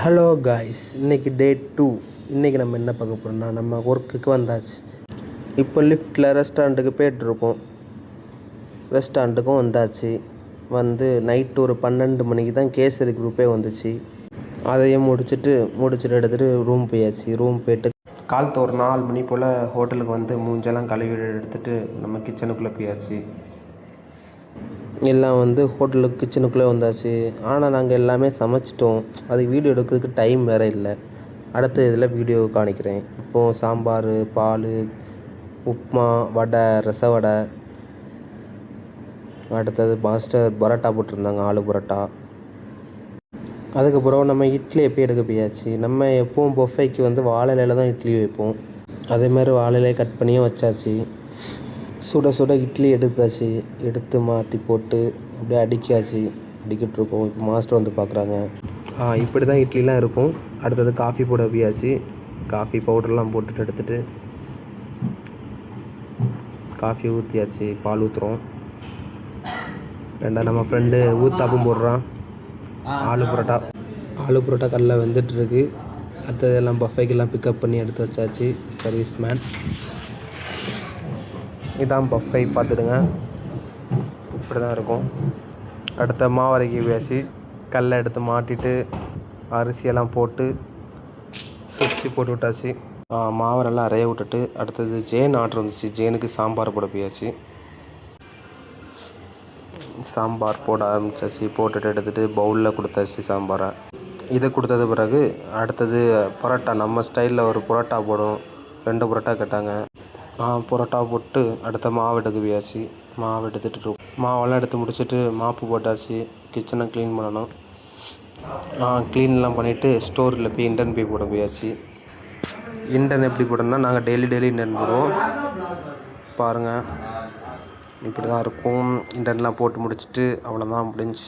Hello guys, இன்றைக்கி டே 2. இன்றைக்கி நம்ம என்ன பார்க்க போகிறோம்னா, நம்ம ஒர்க்குக்கு வந்தாச்சு. இப்போ லிஃப்ட்டில் ரெஸ்டாரண்ட்டுக்கு போய்ட்டுருக்கோம். ரெஸ்டாரண்ட்டுக்கும் வந்தாச்சு. வந்து நைட்டு ஒரு 12 மணிக்கு தான் கேசரி குரூப்பே வந்துச்சு. அதையும் முடிச்சுட்டு எடுத்துகிட்டு ரூம் போயாச்சு. ரூம் போய்ட்டு காலத்து ஒரு 4 மணி போல் ஹோட்டலுக்கு வந்து மூஞ்செல்லாம் கழுவி எடுத்துகிட்டு நம்ம கிச்சனுக்குள்ளே போயாச்சு. எல்லாம் வந்து ஹோட்டலுக்கு கிச்சனுக்குள்ளே வந்தாச்சு. ஆனால் நாங்கள் எல்லாமே சமைச்சிட்டோம். அதுக்கு வீடியோ எடுக்கிறதுக்கு டைம் வேறு இல்லை. அடுத்த இதில் வீடியோ காணிக்கிறேன். இப்போது சாம்பார், பால், உப்புமா, வடை, ரச வடை. அடுத்தது மாஸ்டர் பரோட்டா போட்டிருந்தாங்க, ஆலு பரோட்டா. அதுக்கப்புறம் நம்ம இட்லி எப்போ எடுக்க போயாச்சு. நம்ம எப்போவும் பொஃபைக்கு வந்து வாழை இலையில் தான் இட்லி வைப்போம். அதேமாதிரி வாழை இலையை கட் பண்ணியும் வச்சாச்சு. சுட சுட இட்லி எடுத்தாச்சு. எடுத்து மாற்றி போட்டு அப்படியே அடிக்கிட்டுருக்கோம். இப்போ மாஸ்டர் வந்து பார்க்குறாங்க. இப்படி தான் இட்லிலாம் இருக்கும். அடுத்தது காஃபி போட போயாச்சு. காஃபி பவுடர்லாம் போட்டுட்டு எடுத்துகிட்டு காஃபி ஊற்றியாச்சு. பால் ஊற்றுறோம். நம்ம ஃப்ரெண்டு ஊத்தாப்பும் போடுறான். ஆலு பரோட்டா கல்லில் வெந்துட்டுருக்கு. அடுத்தது எல்லாம் பஃபைக்கெல்லாம் பிக்கப் பண்ணி எடுத்து வச்சாச்சு. சர்வீஸ் மேன் இதான் பஃபை, பார்த்துடுங்க. இப்படி தான் இருக்கும். அடுத்த மாவரைக்கு பேசி கல்லை எடுத்து மாட்டிட்டு அரிசியெல்லாம் போட்டு சுவிட்சு போட்டு விட்டாச்சு. மாவரெல்லாம் அரைய விட்டுட்டு அடுத்தது ஜேன் ஆர்டர் வந்துச்சு. ஜேனுக்கு சாம்பார் போட போயாச்சு. சாம்பார் போட ஆரம்பித்தாச்சு. போட்டுட்டு எடுத்துகிட்டு பவுலில் கொடுத்தாச்சு சாம்பாரை. இதை கொடுத்தது பிறகு அடுத்தது பரோட்டா, நம்ம ஸ்டைலில் ஒரு பரோட்டா போடும். 2 பரோட்டா கேட்டாங்க. பரோட்டா போட்டு அடுத்த மாவு எடுக்க போயாச்சு. மாவு எடுத்துகிட்டு மாவெல்லாம் எடுத்து முடிச்சுட்டு மாப்பு போட்டாச்சு. கிச்சனை க்ளீன் பண்ணணும். க்ளீன்லாம் பண்ணிவிட்டு ஸ்டோரில் போய் இன்டர்ன் பே போட போயாச்சு. இன்டர்ன் எப்படி போடணும்னா, நாங்கள் டெய்லி இன்டர்ன் போடுவோம். பாருங்கள், இப்படி தான் இருக்கும். இன்டர்ன்லாம் போட்டு முடிச்சுட்டு அவ்வளோதான் முடிஞ்சு.